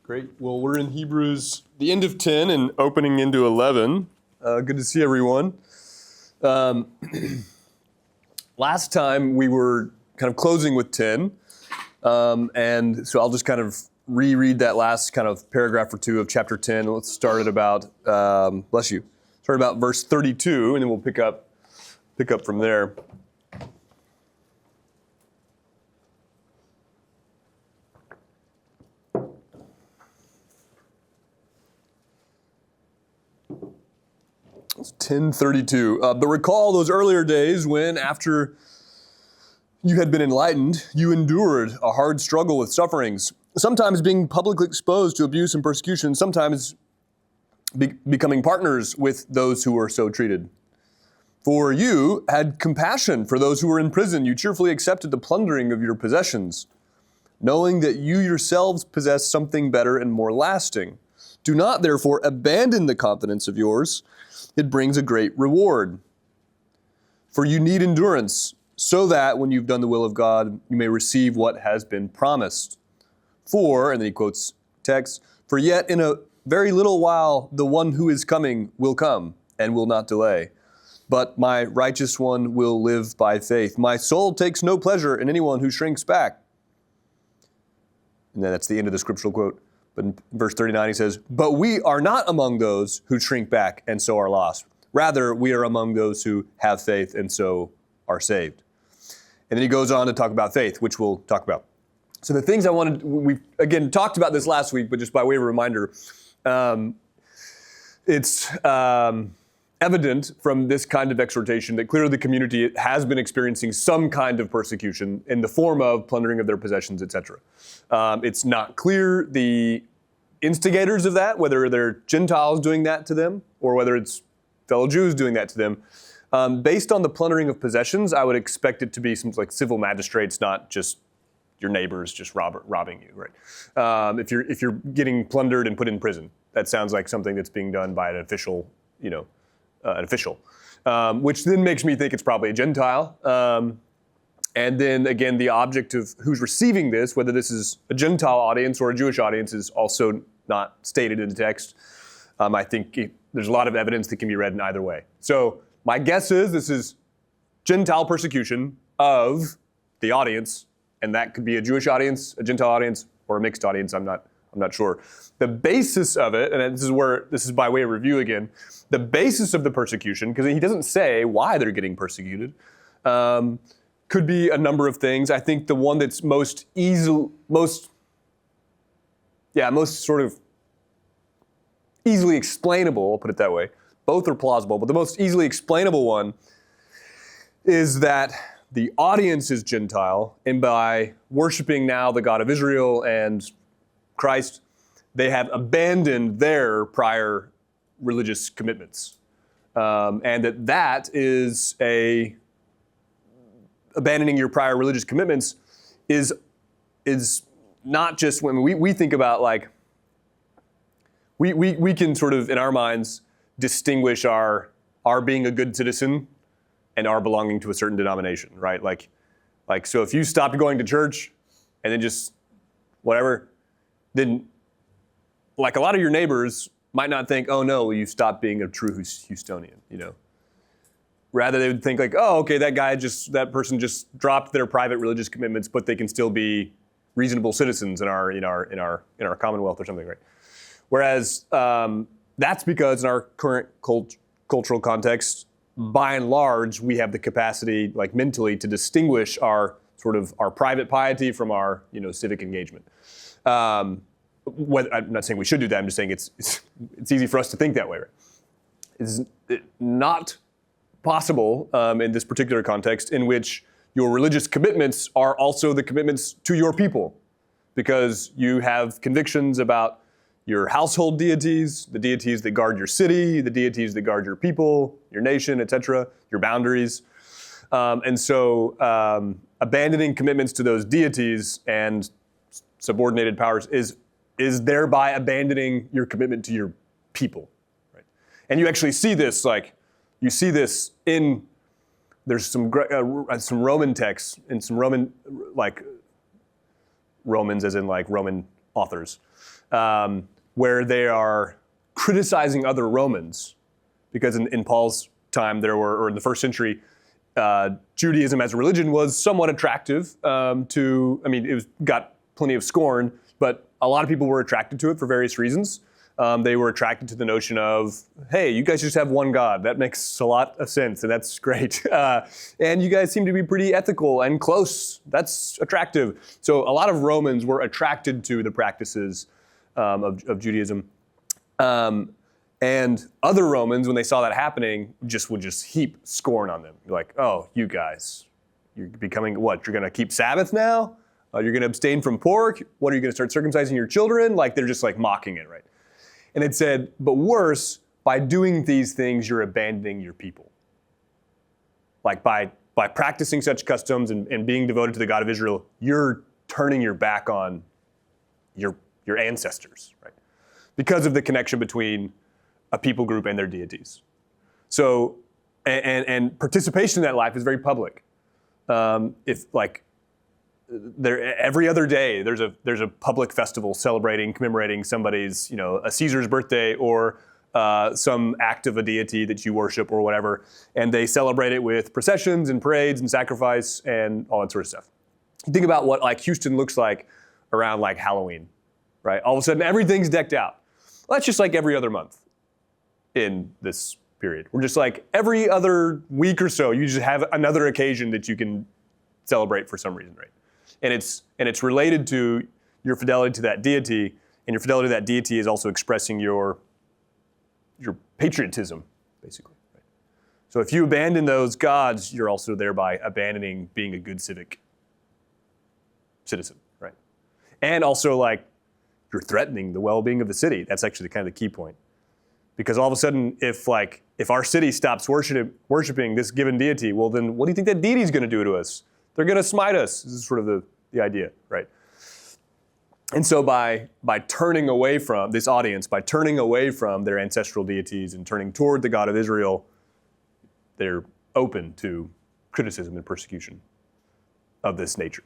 Great. Well, we're in Hebrews, the end of 10 and opening into 11. Good to see everyone. Last time we were kind of closing with 10, and so I'll just kind of reread that last kind of paragraph or two of chapter 10. Let's start at about, start about verse 32, and then we'll pick up from there. It's 10:32. But recall those earlier days when, after you had been enlightened, you endured a hard struggle with sufferings, sometimes being publicly exposed to abuse and persecution, sometimes becoming partners with those who were so treated. For you had compassion for those who were in prison. You cheerfully accepted the plundering of your possessions, knowing that you yourselves possess something better and more lasting. Do not, therefore, abandon the confidence of yours. It brings a great reward. For you need endurance, so that when you've done the will of God, you may receive what has been promised. For, and then he quotes text, for yet in a very little while the one who is coming will come and will not delay. But my righteous one will live by faith. My soul takes no pleasure in anyone who shrinks back. And then that's the end of the scriptural quote. But in verse 39 he says, but we are not among those who shrink back and so are lost. Rather, we are among those who have faith and so are saved. And then he goes on to talk about faith, which we'll talk about. So the things I wanted, we again talked about this last week, but just by way of a reminder, it's evident from this kind of exhortation that clearly the community has been experiencing some kind of persecution in the form of plundering of their possessions, etc. It's not clear the instigators of that, whether they're Gentiles doing that to them or whether it's fellow Jews doing that to them. Based on the plundering of possessions, I would expect it to be some like civil magistrates, not just your neighbors just robbing you, right? If you're getting plundered and put in prison, that sounds like something that's being done by an official, which then makes me think it's probably a Gentile. And then again, the object of who's receiving this, whether this is a Gentile audience or a Jewish audience, is also not stated in the text. I think there's a lot of evidence that can be read in either way. So my guess is this is Gentile persecution of the audience, and that could be a Jewish audience, a Gentile audience, or a mixed audience. I'm not sure. The basis of it, and this is by way of review again, the basis of the persecution, because he doesn't say why they're getting persecuted, could be a number of things. I think the one that's most sort of easily explainable, I'll put it that way. Both are plausible, but the most easily explainable one is that the audience is Gentile, and by worshiping now the God of Israel and Christ, they have abandoned their prior religious commitments. And that is abandoning your prior religious commitments is not just when we think about like, we can sort of in our minds distinguish our being a good citizen and our belonging to a certain denomination, right? Like so if you stopped going to church and then just whatever, then like a lot of your neighbors might not think, oh no, you stopped being a true Houstonian, Rather, they would think like, oh, okay, that person just dropped their private religious commitments, but they can still be reasonable citizens in our commonwealth or something, right? Whereas that's because in our current cultural context, by and large, we have the capacity, like mentally, to distinguish our private piety from our civic engagement. I'm not saying we should do that. I'm just saying it's easy for us to think that way, right? It's not possible in this particular context in which your religious commitments are also the commitments to your people, because you have convictions about your household deities, the deities that guard your city, the deities that guard your people, your nation, etc., your boundaries. And so abandoning commitments to those deities and subordinated powers is thereby abandoning your commitment to your people, right? And you actually see this, there's some Roman texts and some Roman, like Romans as in like Roman authors, where they are criticizing other Romans, because in Paul's time or in the first century, Judaism as a religion was somewhat attractive it got plenty of scorn, but a lot of people were attracted to it for various reasons. They were attracted to the notion of, hey, you guys just have one God. That makes a lot of sense, and that's great. And you guys seem to be pretty ethical and close. That's attractive. So a lot of Romans were attracted to the practices of Judaism. And other Romans, when they saw that happening, would just heap scorn on them. You're like, oh, you guys, you're becoming what? You're going to keep Sabbath now? You're going to abstain from pork? What, are you going to start circumcising your children? Like, they're just like mocking it, right? And it said, but worse, by doing these things, you're abandoning your people. Like by practicing such customs and being devoted to the God of Israel, you're turning your back on your ancestors, right? Because of the connection between a people group and their deities. So, and participation in that life is very public. Every other day there's a public festival commemorating somebody's, a Caesar's birthday or some act of a deity that you worship or whatever, and they celebrate it with processions and parades and sacrifice and all that sort of stuff. You think about what like Houston looks like around like Halloween, right? All of a sudden everything's decked out. Well, that's just like every other month in this period. We're just like every other week or so, you just have another occasion that you can celebrate for some reason, right? And it's related to your fidelity to that deity, and your fidelity to that deity is also expressing your patriotism, basically. Right? So if you abandon those gods, you're also thereby abandoning being a good civic citizen, right? And also, like, you're threatening the well-being of the city. That's actually kind of the key point. Because all of a sudden, if our city stops worshiping this given deity, well, then what do you think that deity is going to do to us? They're going to smite us. This is sort of the idea, right? And so by turning away from this audience, by turning away from their ancestral deities and turning toward the God of Israel, they're open to criticism and persecution of this nature.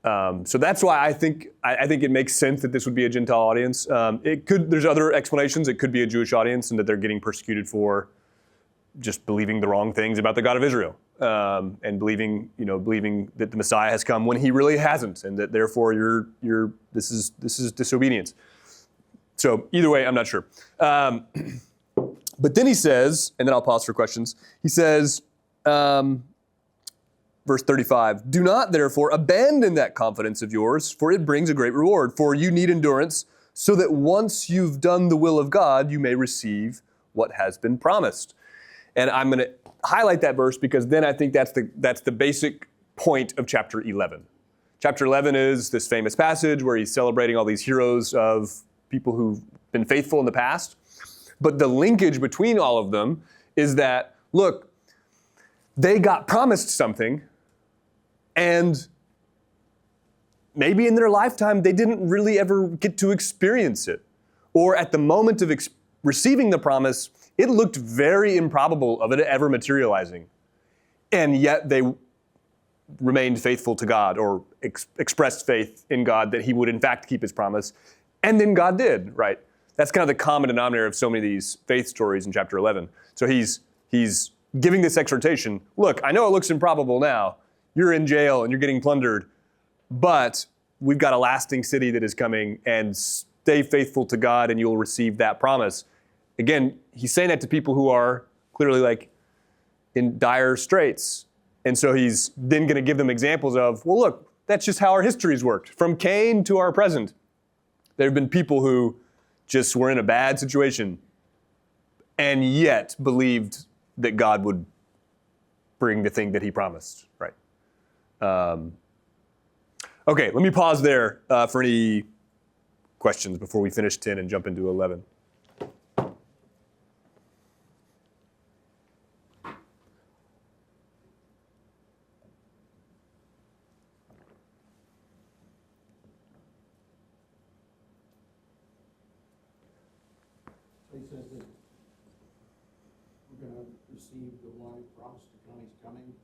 So that's why I think it makes sense that this would be a Gentile audience. There's other explanations. It could be a Jewish audience and that they're getting persecuted for just believing the wrong things about the God of Israel. And believing that the Messiah has come when he really hasn't, and that therefore this is disobedience. So either way, I'm not sure. But then he says, and then I'll pause for questions. He says, verse 35, do not therefore abandon that confidence of yours, for it brings a great reward. For you need endurance, so that once you've done the will of God, you may receive what has been promised. And I'm going to highlight that verse because then I think that's the basic point of chapter 11. Chapter 11 is this famous passage where he's celebrating all these heroes of people who've been faithful in the past. But the linkage between all of them is that, look, they got promised something, and maybe in their lifetime they didn't really ever get to experience it. Or at the moment of receiving the promise, it looked very improbable of it ever materializing. And yet they remained faithful to God, or expressed faith in God that he would in fact keep his promise. And then God did, right? That's kind of the common denominator of so many of these faith stories in chapter 11. So he's giving this exhortation. Look, I know it looks improbable now. You're in jail and you're getting plundered, but we've got a lasting city that is coming, and stay faithful to God and you'll receive that promise. Again, he's saying that to people who are clearly like in dire straits. And so he's then going to give them examples of, well, look, that's just how our history's worked. From Cain to our present, there have been people who just were in a bad situation and yet believed that God would bring the thing that he promised, right? Okay, let me pause there for any questions before we finish 10 and jump into 11. He says that we're going to receive the one who promised to come. He's coming.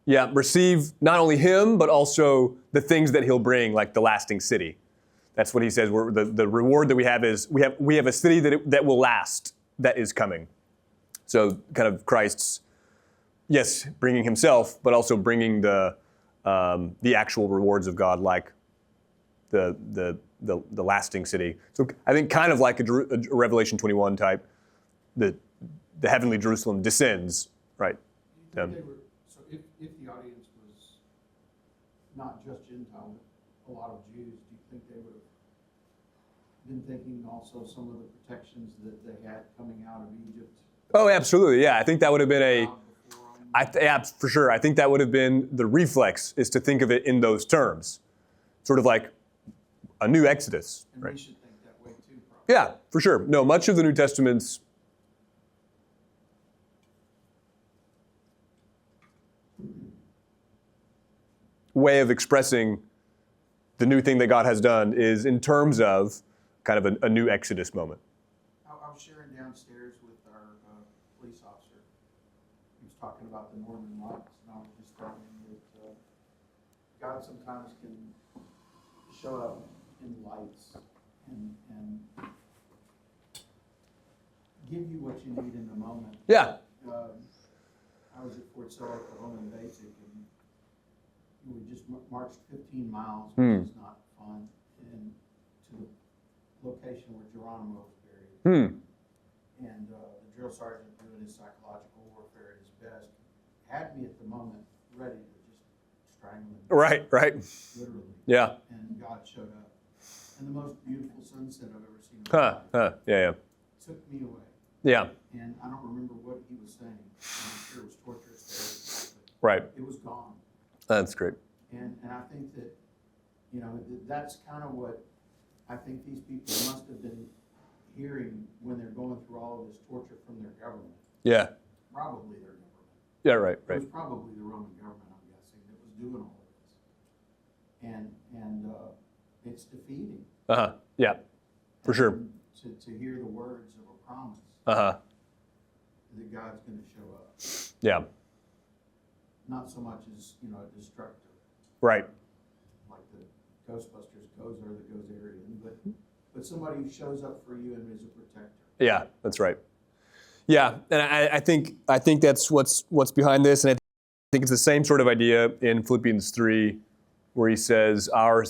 Yeah, receive not only him, but also the things that he'll bring, like the lasting city. That's what he says. The reward that we have is we have a city that will last, that is coming. So kind of Christ's, yes, bringing himself, but also bringing the actual rewards of God, like the lasting city. So I think kind of like a Revelation 21 type, the heavenly Jerusalem descends, right? So if the audience was not just Gentile, but a lot of Jews, do you think they would have been thinking also some of the protections that they had coming out of Egypt? Oh, absolutely. Yeah, I think that would have been yeah, for sure. I think that would have been the reflex, is to think of it in those terms, sort of like a new Exodus. And right? we should think that way too, probably. Yeah, for sure. No, much of the New Testament's way of expressing the new thing that God has done is in terms of kind of a new Exodus moment. I was sharing downstairs with our police officer. He was talking about the Northern Lights, and I was just telling him that God sometimes can show up in lights and give you what you need in the moment. Yeah. I was at Fort Sill, Oklahoma Basic, and we just marched 15 miles, which is not fun, and to the location where Geronimo was buried. And the drill sergeant, doing his psychological warfare at his best, had me at the moment ready to just strangle him. Right. Literally. Yeah. And God showed up. And the most beautiful sunset I've ever seen. Yeah. Took me away. Yeah. And I don't remember what he was saying. I'm sure it was torturous. Right. It was gone. That's great. And I think that, that's kind of what I think these people must have been hearing when they're going through all of this torture from their government. Yeah. Probably their government. Yeah, right. It was probably the Roman government, I'm guessing, that was doing all of this. And it's defeating. Yeah, for sure. To hear the words of a promise that God's going to show up. Yeah. Not so much as, a destructive. Right. Like the Ghostbusters goes there that goes Aryan, but somebody who shows up for you and is a protector. Yeah, that's right. Yeah, and I think that's what's behind this, and I think it's the same sort of idea in Philippians 3, where he says our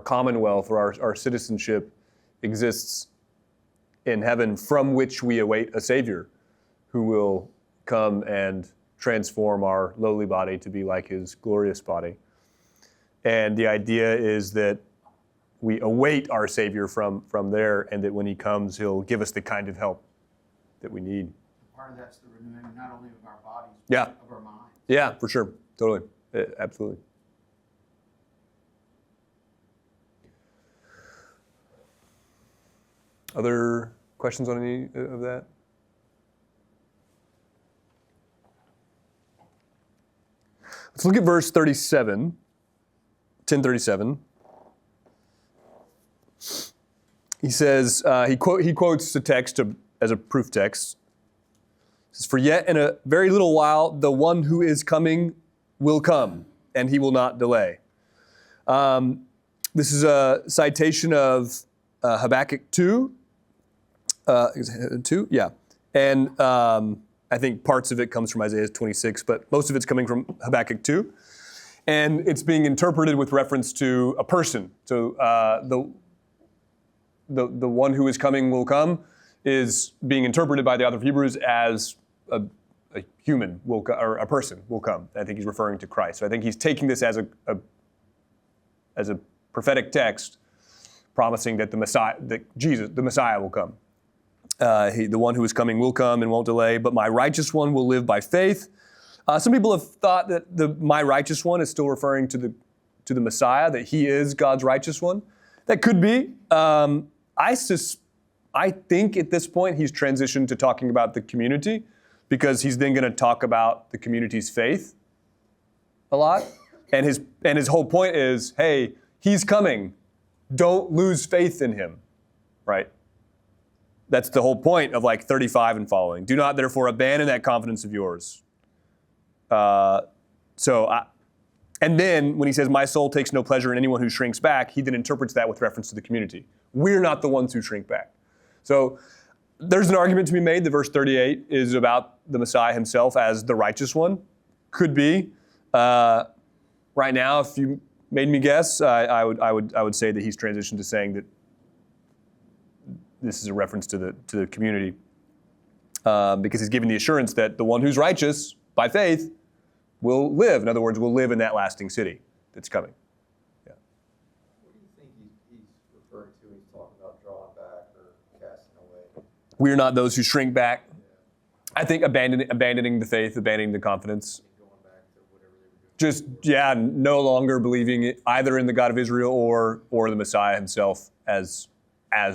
commonwealth, or our citizenship, exists in heaven, from which we await a Savior who will come and transform our lowly body to be like his glorious body. And the idea is that we await our Savior from there, and that when he comes, he'll give us the kind of help that we need. Part of that's the renewing not only of our bodies, Yeah. but of our minds. Yeah, for sure. Totally. Absolutely. Other questions on any of that? Let's look at verse 37, 10:37. He says, he quotes the text as a proof text. He says, "For yet in a very little while, the one who is coming will come, and he will not delay." This is a citation of Habakkuk 2. 2? Yeah. And I think parts of it comes from Isaiah 26, but most of it's coming from Habakkuk 2. And it's being interpreted with reference to a person. So the one who is coming will come is being interpreted by the author of Hebrews as a human will or a person will come. I think he's referring to Christ. So I think he's taking this as a prophetic text, promising that the Messiah will come. The one who is coming will come and won't delay, but my righteous one will live by faith. Some people have thought that my righteous one is still referring to the Messiah, that he is God's righteous one. That could be. I think at this point he's transitioned to talking about the community, because he's then going to talk about the community's faith a lot. And his whole point is, hey, he's coming. Don't lose faith in him, right? That's the whole point of 35 and following. Do not therefore abandon that confidence of yours. So And then when he says, my soul takes no pleasure in anyone who shrinks back, he then interprets that with reference to the community. We're not the ones who shrink back. So there's an argument to be made that verse 38 is about the Messiah himself as the righteous one. Could be. Right now, if you made me guess, I would say that he's transitioned to saying that this is a reference to the community, because he's giving the assurance that the one who's righteous by faith will live. In other words, will live in that lasting city that's coming. Yeah. What do you think he's referring to when he's talking about drawing back or casting away? We are not those who shrink back. I think abandoning the faith, abandoning the confidence. Going back to whatever they were doing. Just, no longer believing either in the God of Israel or the Messiah himself as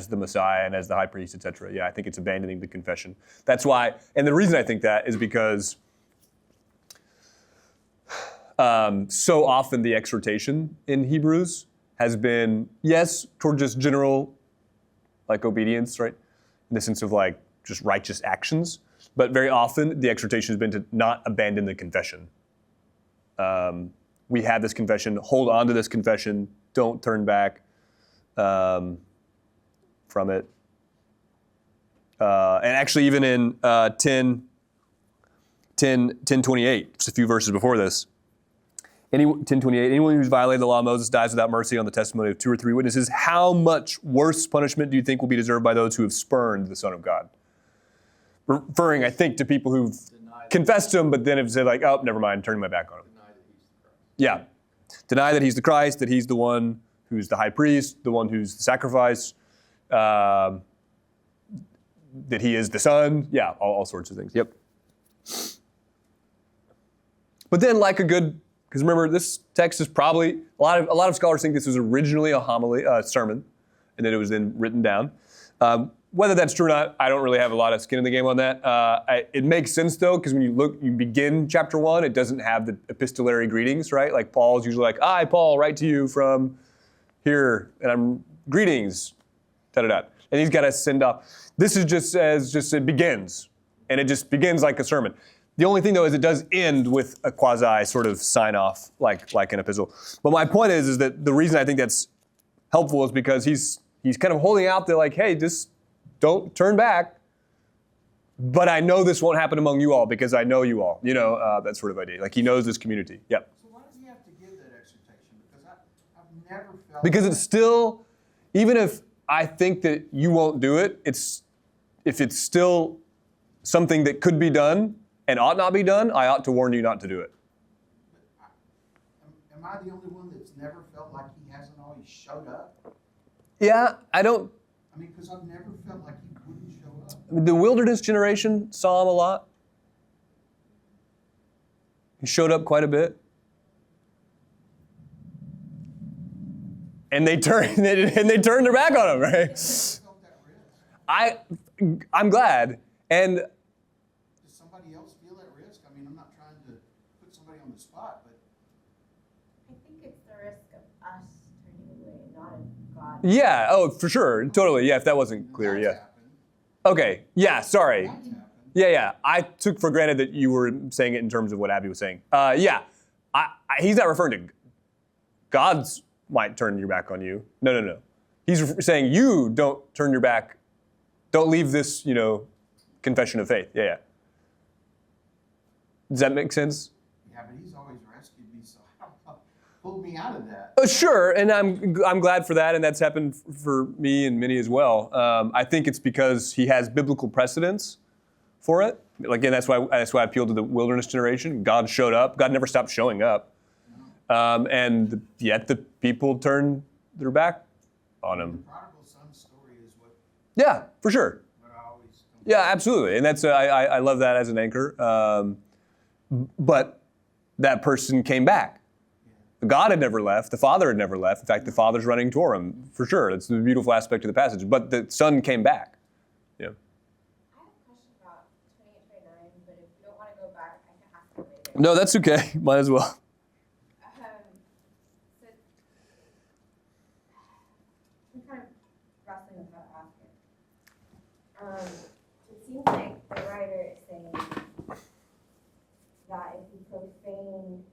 the Messiah and as the high priest, etc. Yeah, I think it's abandoning the confession. That's why, and the reason I think that is because so often the exhortation in Hebrews has been, yes, toward just general, obedience, right? In the sense of, just righteous actions. But very often the exhortation has been to not abandon the confession. We have this confession, hold on to this confession, don't turn back from it. And actually even in 10:28, just a few verses before this, 10:28, anyone who's violated the law of Moses dies without mercy on the testimony of 2 or 3 witnesses. How much worse punishment do you think will be deserved by those who have spurned the Son of God? Referring, I think, to people who've confessed him, but then have said, oh, never mind, turning my back on him. Yeah. Deny that he's the Christ, that he's the one who's the high priest, the one who's the sacrifice, that he is the Son. Yeah, all sorts of things. Yep. But then, because remember, this text is probably, a lot of scholars think this was originally a homily, sermon, and then it was then written down. Whether that's true or not, I don't really have a lot of skin in the game on that. It makes sense, though, because when you begin chapter 1, it doesn't have the epistolary greetings, right? Paul's usually I, Paul, write to you from here, and I'm greetings, da-da-da. And he's got to send off. This is just it begins, and it just begins like a sermon. The only thing, though, is it does end with a quasi sort of sign-off, like an epistle. But my point is that the reason I think that's helpful is because he's kind of holding out there hey, just don't turn back. But I know this won't happen among you all because I know you all. That sort of idea. He knows this community. Yep. So why does he have to give that exhortation? Because I've never felt... Because it's still, even if I think that you won't do it, if it's still something that could be done and ought not be done, I ought to warn you not to do it. Am I the only one that's never felt like he hasn't always showed up? Yeah, I don't... because I've never felt like he wouldn't show up. The wilderness generation saw him a lot. He showed up quite a bit. And they turned their back on him, right? Felt that risk. I'm glad. And Does somebody else feel that risk? I'm not trying to put somebody on the spot, but I think it's the risk of us turning away, not of God. yeah, oh, for sure, totally. Yeah, if that wasn't clear, that's yeah. happened. Okay, yeah, sorry. That's happened. Yeah. I took for granted that you were saying it in terms of what Abby was saying. He's not referring to God's might turn your back on you. No. He's saying you don't turn your back. Don't leave this, confession of faith. Yeah. Does that make sense? Yeah, but he's always rescued me, so I don't know. Pulled me out of that. Sure, and I'm glad for that, and that's happened for me and many as well. I think it's because he has biblical precedence for it. Again, that's why I appealed to the wilderness generation. God showed up. God never stopped showing up, and yet the people turned their back on The him. prodigal son story is what Yeah, for sure. I always come Yeah, absolutely, and that's I love that as an anchor. But that person came back. God had never left. The Father had never left. In fact, the Father's running toward him, for sure. That's the beautiful aspect of the passage. But the Son came back. Yeah. I have a question about 28, 29, but if you don't want to go back, I can ask it later. No, that's okay. Might as well. So, I'm kind of wrestling with how to ask it. It seems like the writer is saying that if you profane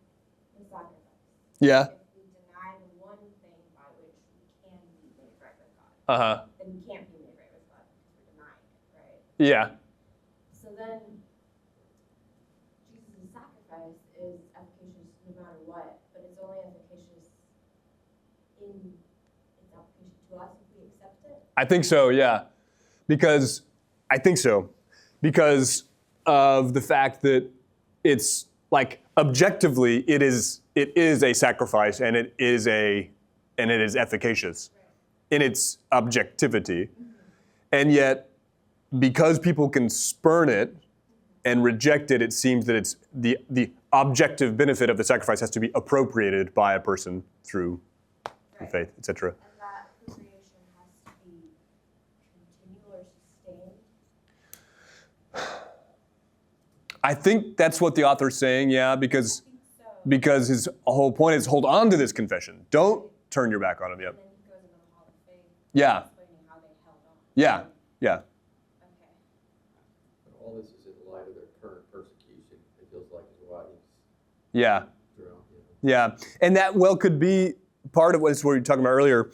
the sacrifice, Yeah. If we deny the one thing by which we can be made right with God, Uh-huh. then we can't be made right with God because we're denying it, right? Yeah. So then, Jesus' sacrifice is efficacious no matter what, but it's only efficacious it's application to us if we accept it. I think so, yeah. Because of the fact that it's like objectively it is a sacrifice and it is efficacious in its objectivity. And yet, because people can spurn it and reject it, it seems that it's the objective benefit of the sacrifice has to be appropriated by a person through faith, etc. And that appropriation has to be continual or sustained. I think that's what the author's saying, yeah, because I think so. because his whole point is hold on to this confession. Don't turn your back on him. Yep. And then he goes into the Hall of Faith, Yeah. explaining how they held on. Yeah. Yeah. Okay. But all this is in light of their current persecution, it feels like is why he's Yeah. drowned. Yeah. And that well could be part of what we were talking about earlier.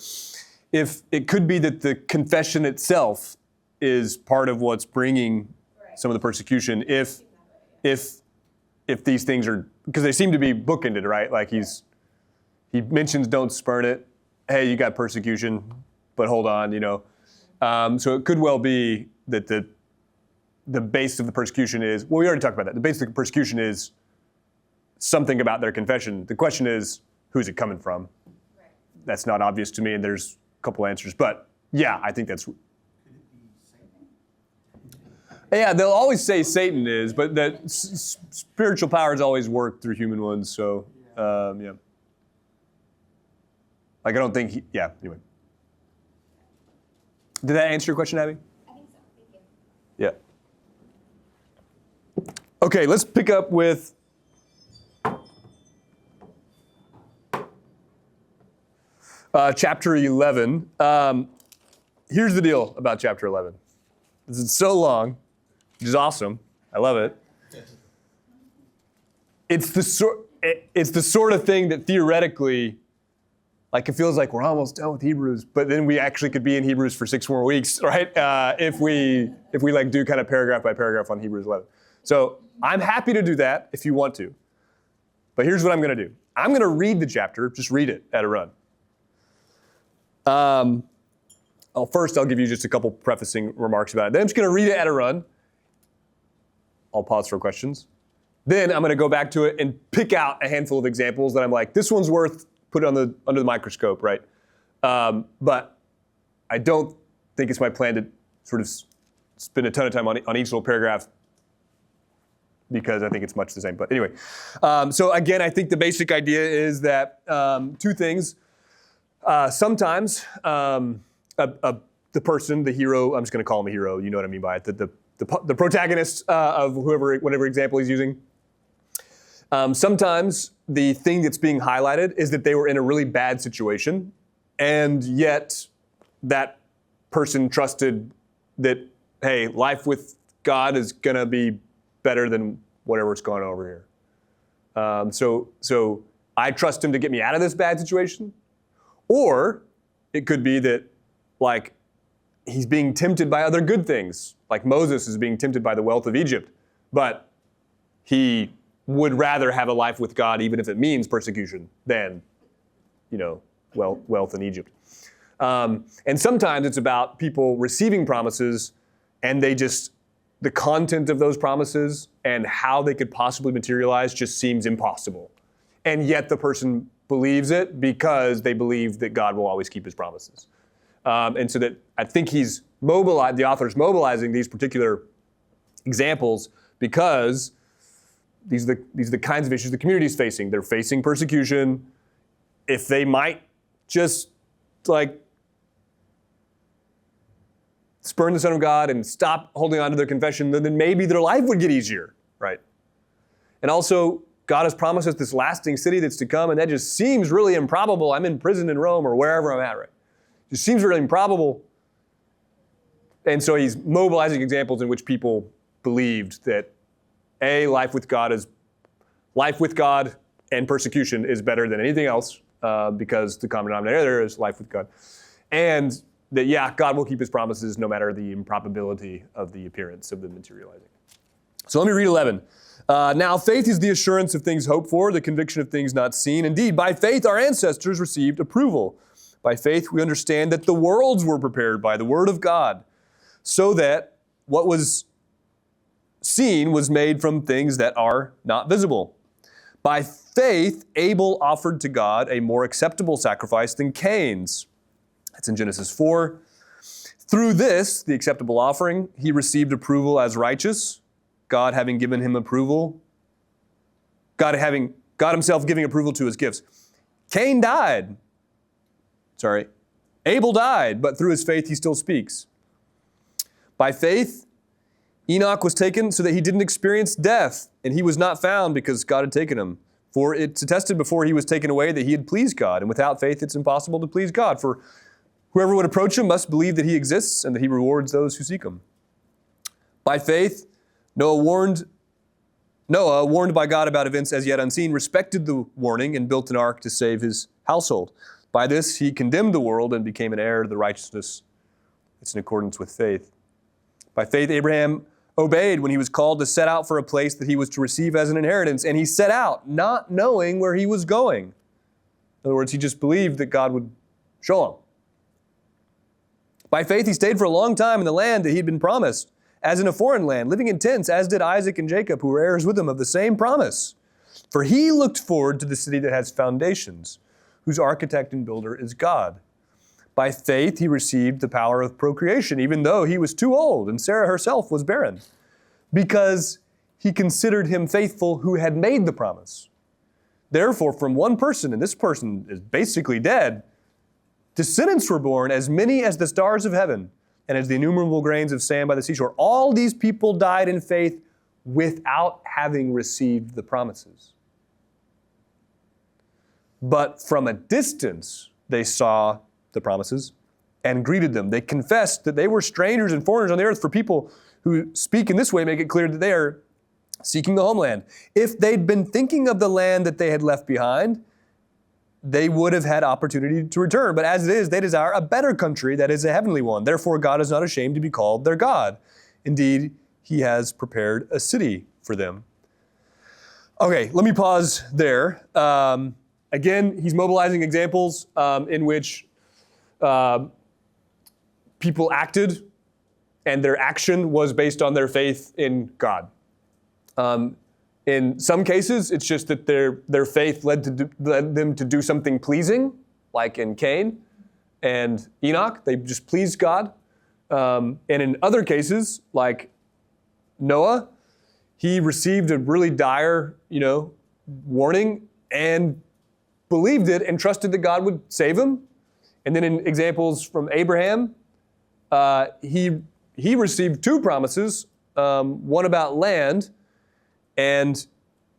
If it could be that the confession itself is part of what's bringing Right. some of the persecution. If Seems that way, yeah. if these things are, because they seem to be bookended, right? Like he mentions don't spurn it. Hey, you got persecution, but hold on, you know. So it could well be that the base of the persecution is, well, we already talked about that. The base of the persecution is something about their confession. The question is, who's it coming from? Right. That's not obvious to me, and there's a couple answers. But yeah, I think that's, Could it be Satan? yeah, they'll always say Satan is, but that spiritual powers always work through human ones, so yeah. Like I don't think, yeah, anyway. Did that answer your question, Abby? I think so. Thank you. Yeah. Okay, let's pick up with chapter 11. Here's the deal about chapter 11. This is so long, which is awesome. I love it. It's the sort of thing that theoretically, like it feels like we're almost done with Hebrews, but then we actually could be in Hebrews for 6 more weeks, right? If we like do kind of paragraph by paragraph on Hebrews 11. So I'm happy to do that if you want to. But here's what I'm going to do. I'm going to read the chapter, just read it at a run. First, I'll give you just a couple prefacing remarks about it. Then I'm just going to read it at a run. I'll pause for questions. Then I'm going to go back to it and pick out a handful of examples that I'm like, this one's worth put it under the microscope, right? But I don't think it's my plan to sort of spend a ton of time on each little paragraph because I think it's much the same. But anyway, so again, I think the basic idea is that two things. Sometimes the person, the hero, I'm just going to call him a hero. You know what I mean by it. The protagonist of whatever example he's using. Sometimes the thing that's being highlighted is that they were in a really bad situation, and yet that person trusted that, hey, life with God is going to be better than whatever's going on over here. So I trust him to get me out of this bad situation. Or it could be that, like, he's being tempted by other good things, like Moses is being tempted by the wealth of Egypt, but he would rather have a life with God, even if it means persecution, than, wealth in Egypt. And sometimes it's about people receiving promises, and the content of those promises and how they could possibly materialize just seems impossible. And yet the person believes it because they believe that God will always keep his promises. And so that I think the author's mobilizing these particular examples because these are the kinds of issues the community is facing. They're facing persecution. If they might just spurn the Son of God and stop holding on to their confession, then maybe their life would get easier, right? And also, God has promised us this lasting city that's to come, and that just seems really improbable. I'm in prison in Rome or wherever I'm at, right? It just seems really improbable. And so he's mobilizing examples in which people believed that, life with God and persecution is better than anything else because the common denominator there is life with God. And that, yeah, God will keep his promises no matter the improbability of the appearance of them materializing. So let me read 11. Now faith is the assurance of things hoped for, the conviction of things not seen. Indeed, by faith our ancestors received approval. By faith we understand that the worlds were prepared by the word of God, so that what was seen was made from things that are not visible. By faith Abel offered to God a more acceptable sacrifice than Cain's. That's in Genesis 4. Through this, the acceptable offering, he received approval as righteous, God having given him approval, God himself giving approval to his gifts. Abel died, but through his faith he still speaks. By faith, Enoch was taken so that he didn't experience death, and he was not found because God had taken him. For it's attested before he was taken away that he had pleased God, and without faith it's impossible to please God. For whoever would approach him must believe that he exists and that he rewards those who seek him. By faith, Noah, warned by God about events as yet unseen, respected the warning and built an ark to save his household. By this, he condemned the world and became an heir to the righteousness that's in accordance with faith. By faith, Abraham obeyed when he was called to set out for a place that he was to receive as an inheritance, and he set out not knowing where he was going. In other words, he just believed that God would show him. By faith, he stayed for a long time in the land that he had been promised, as in a foreign land, living in tents, as did Isaac and Jacob, who were heirs with him of the same promise. For he looked forward to the city that has foundations, whose architect and builder is God. By faith, he received the power of procreation, even though he was too old, and Sarah herself was barren, because he considered him faithful who had made the promise. Therefore, from one person, and this person is basically dead, descendants were born, as many as the stars of heaven, and as the innumerable grains of sand by the seashore. All these people died in faith without having received the promises. But from a distance, they saw the promises and greeted them. They confessed that they were strangers and foreigners on the earth. For people who speak in this way make it clear that they are seeking the homeland. If they'd been thinking of the land that they had left behind, they would have had opportunity to return. But as it is, they desire a better country, that is a heavenly one. Therefore, God is not ashamed to be called their God. Indeed, he has prepared a city for them. Okay, let me pause there. Again, he's mobilizing examples in which people acted and their action was based on their faith in God. In some cases, it's just that their faith led them to do something pleasing, like in Cain and Enoch. They just pleased God. And in other cases, like Noah, he received a really dire, warning and believed it and trusted that God would save him. And then in examples from Abraham, he received two promises, one about land, and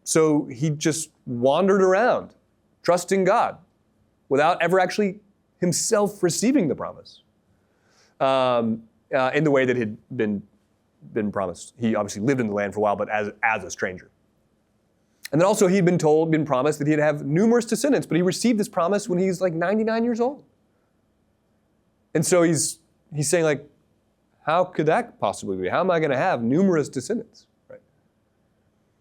so he just wandered around, trusting God, without ever actually himself receiving the promise in the way that had been promised. He obviously lived in the land for a while, but as a stranger. And then also he'd been promised that he'd have numerous descendants, but he received this promise when he's like 99 years old. And so he's saying, like, how could that possibly be? How am I going to have numerous descendants? Right?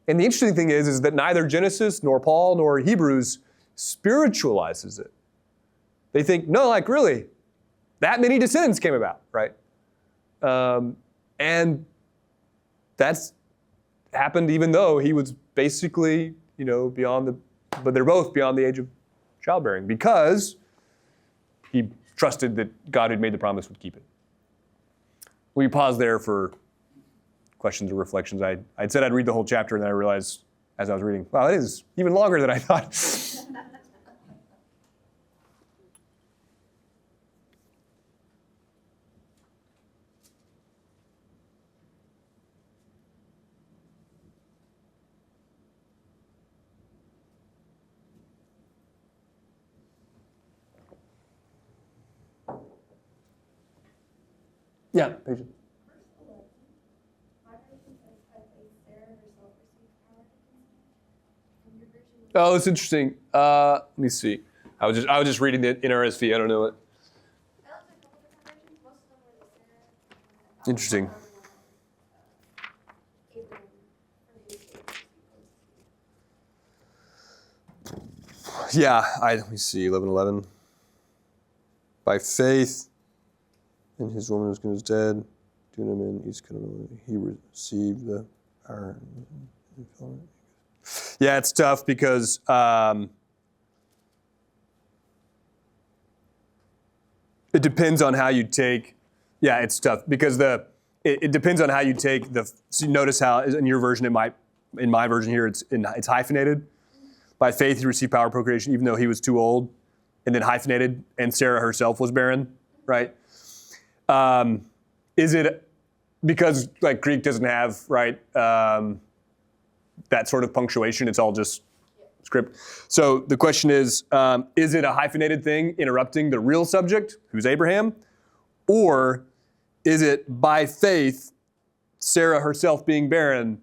And the interesting thing is that neither Genesis nor Paul nor Hebrews spiritualizes it. They think, no, like really, that many descendants came about, right? And that's happened even though he was basically, but they're both beyond the age of childbearing because he trusted that God who'd made the promise would keep it. We pause there for questions or reflections. I'd said I'd read the whole chapter, and then I realized as I was reading, wow, it is even longer than I thought. Yeah, patient. My version says, by faith, Sarah herself received power to conceive. And your version Oh, it's interesting. Let me see. I was just reading the NRSV. I don't know it. I looked at a couple different versions, most of them were the Sarah. Interesting. Abel produced it. Yeah, let me see. 11:11. By faith, and his woman was dead. Doing him in, he received the power. Yeah, it's tough because it depends on how you take. Yeah, it's tough because it depends on how you take the. So you notice how in your version in my version here it's hyphenated. By faith he received power of procreation even though he was too old, and then hyphenated, and Sarah herself was barren, right? Is it because like Greek doesn't have right that sort of punctuation? It's all just script. So the question is it a hyphenated thing interrupting the real subject, who's Abraham, or is it by faith Sarah herself being barren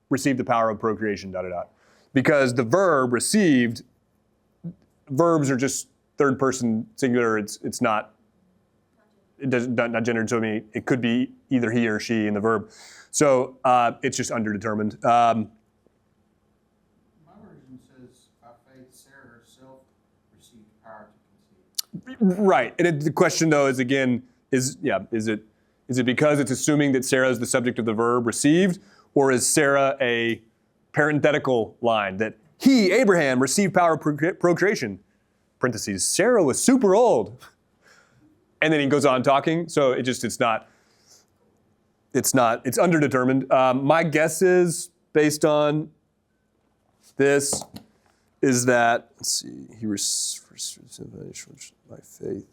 received the power of procreation? Because the verb received, verbs are just third person singular. It's not. It doesn't not gendered. So I mean, it could be either he or she in the verb. So it's just underdetermined. My version says, by faith, Sarah herself received power to conceive. Right. And the question though is again is it because it's assuming that Sarah is the subject of the verb received, or is Sarah a parenthetical line that he, Abraham, received power of procreation? Parentheses. Sarah was super old. And then he goes on talking. So it's underdetermined. My guess is, based on this, is that, let's see, he received by faith,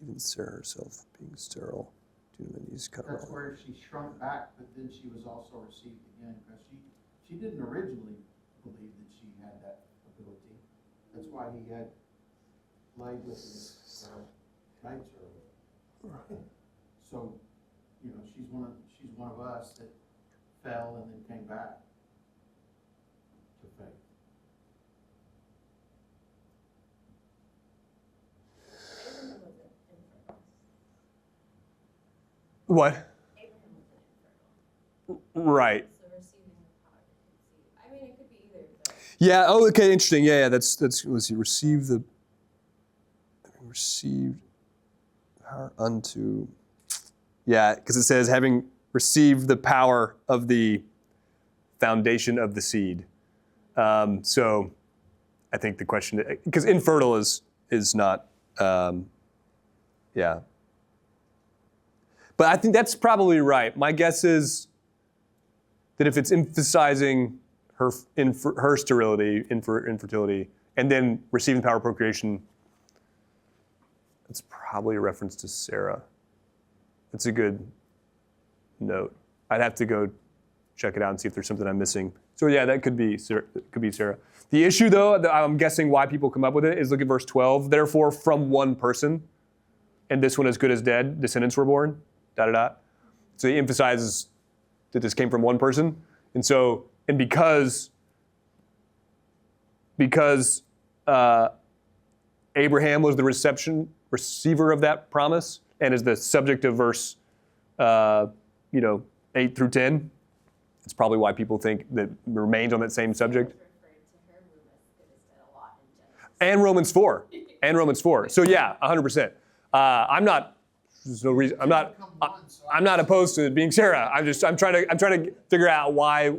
even Sarah herself being sterile. That's where she shrunk back, but then she was also received again, because she didn't originally believe that she had that ability. That's why he had laid with his maidservant. So, she's one of us that fell and then came back to faith. Abraham was infertile. What? Abraham was infertile. Right. So receiving the power to conceive. I mean, it could be either. But Yeah. Oh, okay. Interesting. Yeah. That's. Let's see. Received power unto. Yeah, because it says having received the power of the foundation of the seed. So, I think the question, because infertile is not. Yeah. But I think that's probably right. My guess is that if it's emphasizing her sterility, infertility, and then receiving power of procreation, it's probably a reference to Sarah. It's a good note. I'd have to go check it out and see if there's something I'm missing. So yeah, that could be Sarah. The issue, though, that I'm guessing why people come up with it is look at verse 12. Therefore, from one person, and this one as good as dead, descendants were born. ... So he emphasizes that this came from one person, and so because Abraham was the receiver of that promise and is the subject of verse 8 through 10. It's probably why people think that remains on that same subject. And Romans 4. So yeah, 100%. There's no reason. I'm not opposed to it being Sarah. I'm trying to figure out why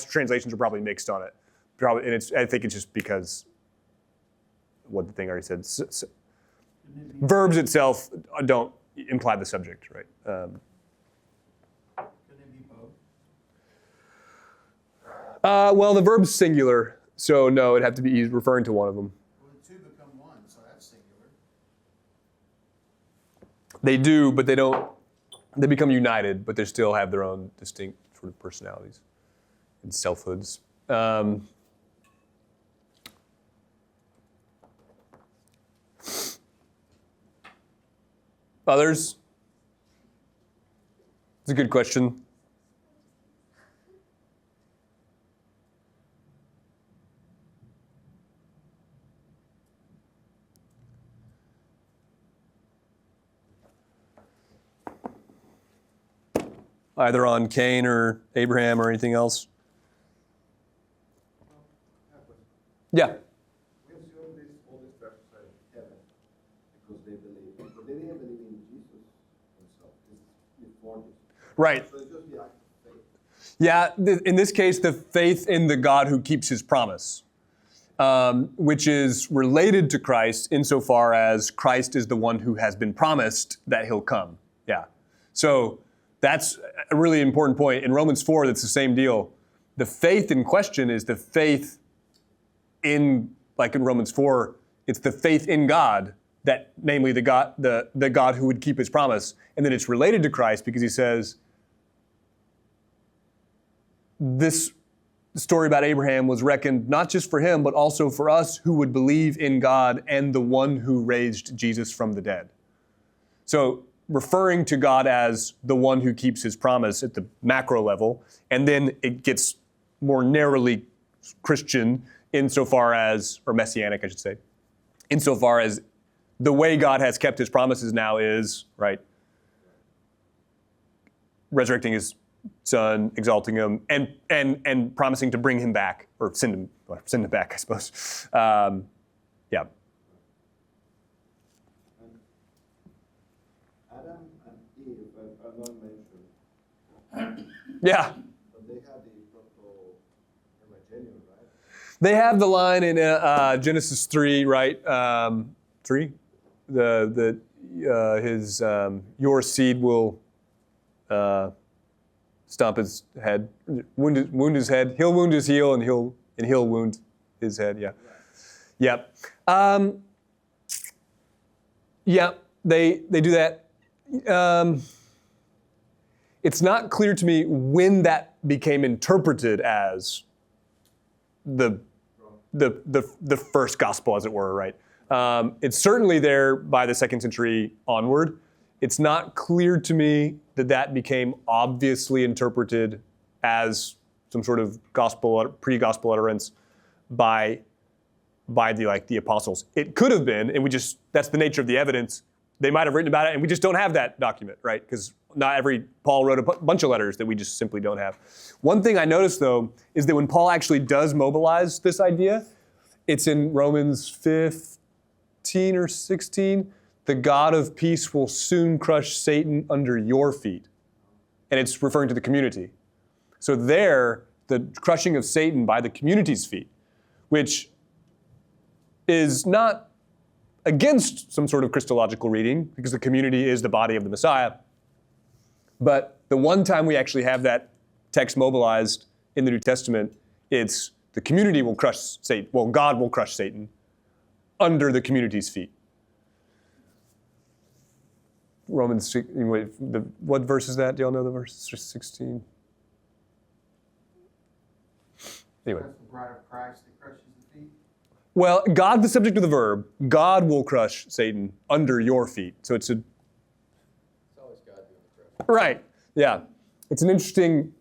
translations are probably mixed on it. Probably, and I think it's just because what the thing already said. Verbs itself don't imply the subject, right? Could it be both? Well, the verb's singular, so no, it'd have to be referring to one of them. Well, the two become one, so that's singular. They do, but they don't. They become united, but they still have their own distinct sort of personalities and selfhoods. Others? It's a good question. either on Cain or Abraham or anything else? Yeah. We assume all these persons are in heaven because they believe, but they didn't believe in Jesus himself. This is before this. Right. So it's just the act of faith. Yeah, in this case, the faith in the God who keeps his promise, which is related to Christ insofar as Christ is the one who has been promised that he'll come. Yeah. So that's a really important point. In Romans 4, that's the same deal. The faith in question is the faith in, like in Romans 4, it's the faith in God, that namely the God who would keep his promise. And then it's related to Christ because he says, this story about Abraham was reckoned not just for him, but also for us who would believe in God and the one who raised Jesus from the dead. So referring to God as the one who keeps his promise at the macro level, and then it gets more narrowly Christian insofar as, or messianic, I should say, insofar as the way God has kept his promises now is, right, resurrecting his Son, exalting him, and promising to bring him back, or send him back, I suppose. Yeah. Adam and Eve are not mentioned, Yeah. but they have the proto-evangelion, right? They have the line in Genesis 3, right? 3? Your seed will stomp his head, wound his head. He'll wound his heel, and he'll wound his head. Yeah, yep, yeah. They do that. It's not clear to me when that became interpreted as the first gospel, as it were. Right. It's certainly there by the 2nd century onward. It's not clear to me that became obviously interpreted as some sort of pre-gospel utterance by the apostles. It could have been, and that's the nature of the evidence. They might have written about it, and we just don't have that document, right? Because Paul wrote a bunch of letters that we just simply don't have. One thing I noticed, though, is that when Paul actually does mobilize this idea, it's in Romans 15 or 16, the God of peace will soon crush Satan under your feet. And it's referring to the community. So there, the crushing of Satan by the community's feet, which is not against some sort of Christological reading, because the community is the body of the Messiah. But the one time we actually have that text mobilized in the New Testament, it's the community will crush Satan. Well, God will crush Satan under the community's feet. Romans, what verse is that? Do y'all know the verse? It's just 16. Anyway. That's the bride of Christ that crushes the feet. Well, God, the subject of the verb, God will crush Satan under your feet. So it's It's always God doing the crushing. right. Yeah. It's an interesting,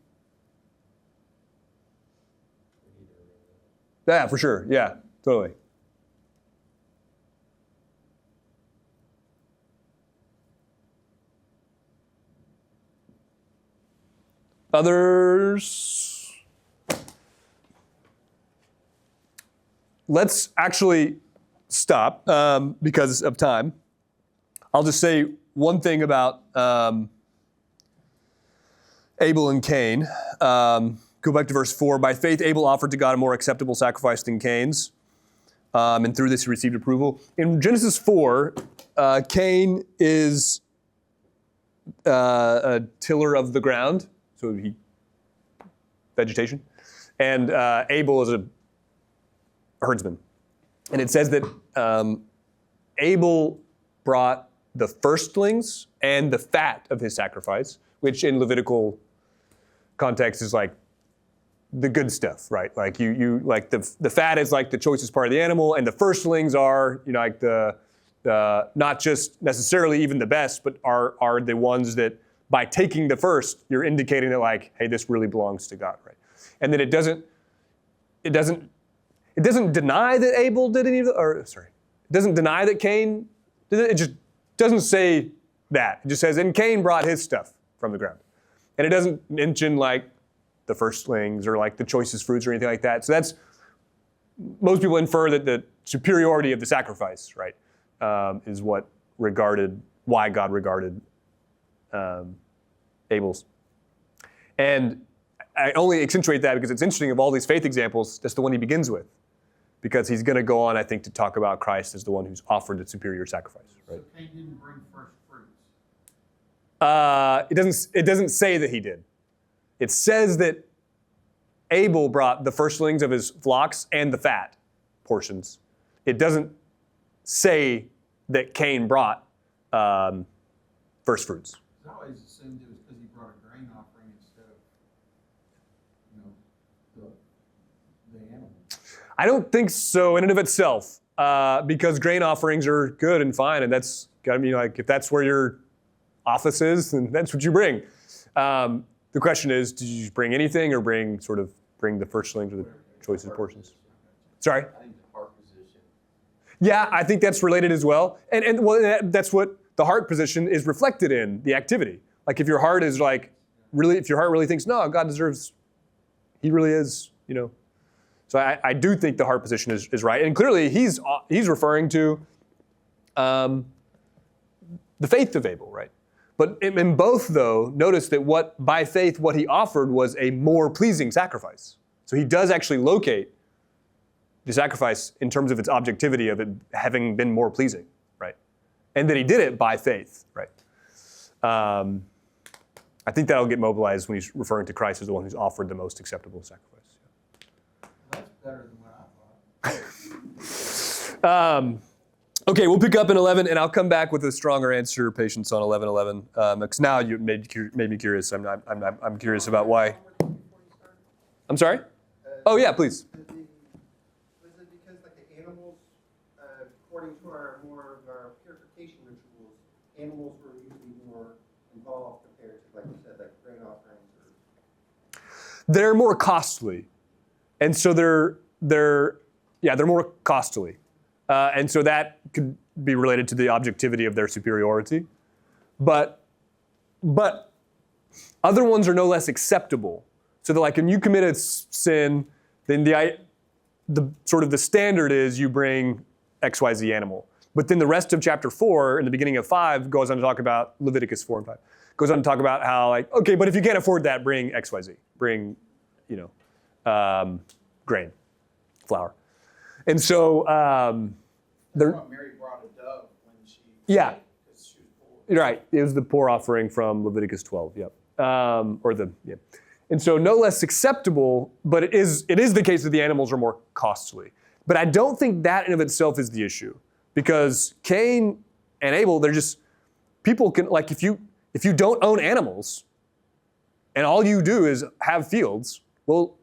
yeah, for sure. Yeah, totally. Others? Let's actually stop because of time. I'll just say one thing about Abel and Cain. Go back to verse 4. By faith, Abel offered to God a more acceptable sacrifice than Cain's, and through this he received approval. In Genesis 4, Cain is a tiller of the ground, so vegetation, and Abel is a herdsman. And it says that Abel brought the firstlings and the fat of his sacrifice, which in Levitical context is like the good stuff, right? Like you like the fat is like the choicest part of the animal, and the firstlings are, like the not just necessarily even the best, but are the ones that by taking the first, you're indicating that like, hey, this really belongs to God, right? And then it doesn't deny that Abel did any of it doesn't deny that Cain did it. It just doesn't say that. It just says, and Cain brought his stuff from the ground. And it doesn't mention like the firstlings or like the choicest fruits or anything like that. So that's, most people infer that the superiority of the sacrifice, right, is why God regarded Abel's. And I only accentuate that because it's interesting, of all these faith examples, that's the one he begins with. Because he's going to go on, I think, to talk about Christ as the one who's offered the superior sacrifice. Right? So Cain didn't bring first fruits. It doesn't say that he did. It says that Abel brought the firstlings of his flocks and the fat portions. It doesn't say that Cain brought first fruits. I always assumed it was because he brought a grain offering instead of, the animal. I don't think so in and of itself, because grain offerings are good and fine, and that's, I mean, like, if that's where your office is, then that's what you bring. The question is, did you bring anything or bring the firstlings or the choicest portions? Sorry? I think the heart position. Yeah, I think that's related as well. And well, that's what the heart position is reflected in, the activity. Like if your heart is like, really, if your heart really thinks, no, God deserves, he really is, So I do think the heart position is right. And clearly he's referring to the faith of Abel, right? But in both, though, notice that by faith, what he offered was a more pleasing sacrifice. So he does actually locate the sacrifice in terms of its objectivity of it having been more pleasing, right? And that he did it by faith, right? I think that'll get mobilized when he's referring to Christ as the one who's offered the most acceptable sacrifice. That's better than what I thought. Okay, we'll pick up in 11, and I'll come back with a stronger answer, patience, on 11:11. Because now you made me curious. I'm curious about why. I'm sorry? Oh yeah, please. Was it because like the animals, according to our more of our purification rituals, animals were usually more involved compared to, like you said, like grain offerings or? They're more costly, and so they're more costly. And so that could be related to the objectivity of their superiority. But other ones are no less acceptable. So that like when you commit a sin, then the standard is you bring XYZ animal. But then the rest of chapter 4 and the beginning of 5 goes on to talk about Leviticus 4 and 5. Goes on to talk about how like, okay, but if you can't afford that, bring XYZ. Bring, grain, flour. And so, Mary brought a dove when she. Yeah. Because she was poor. Right. It was the poor offering from Leviticus 12. Yep. And so no less acceptable, but it is the case that the animals are more costly. But I don't think that in of itself is the issue, because Cain and Abel, they're just, people can, like if you don't own animals and all you do is have fields, well,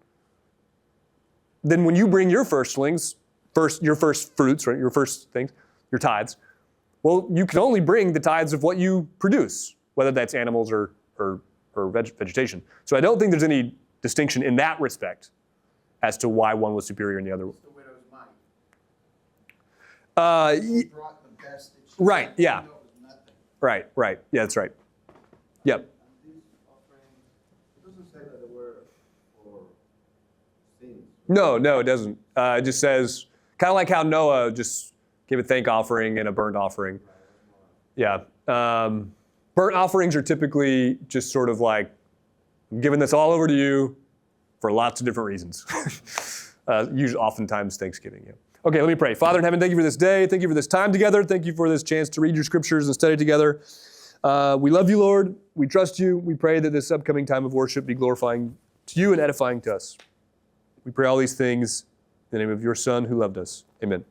then when you bring your firstlings, your first fruits, right, your first things, your tithes, well, you can only bring the tithes of what you produce, whether that's animals or vegetation. So I don't think there's any distinction in that respect as to why one was superior in the other. It's the widow's mite. She She brought the best that she Right, had, yeah. even though it was nothing. Right. Yeah, that's right. Yep. These offerings, it doesn't say that they were for sins. No, it doesn't. It just says, kind of like how Noah just gave a thank offering and a burnt offering. Yeah. Burnt offerings are typically just sort of like, I'm giving this all over to you for lots of different reasons. Usually, oftentimes, Thanksgiving. Yeah. Okay, let me pray. Father in heaven, thank you for this day. Thank you for this time together. Thank you for this chance to read your scriptures and study together. We love you, Lord. We trust you. We pray that this upcoming time of worship be glorifying to you and edifying to us. We pray all these things in the name of your Son who loved us. Amen.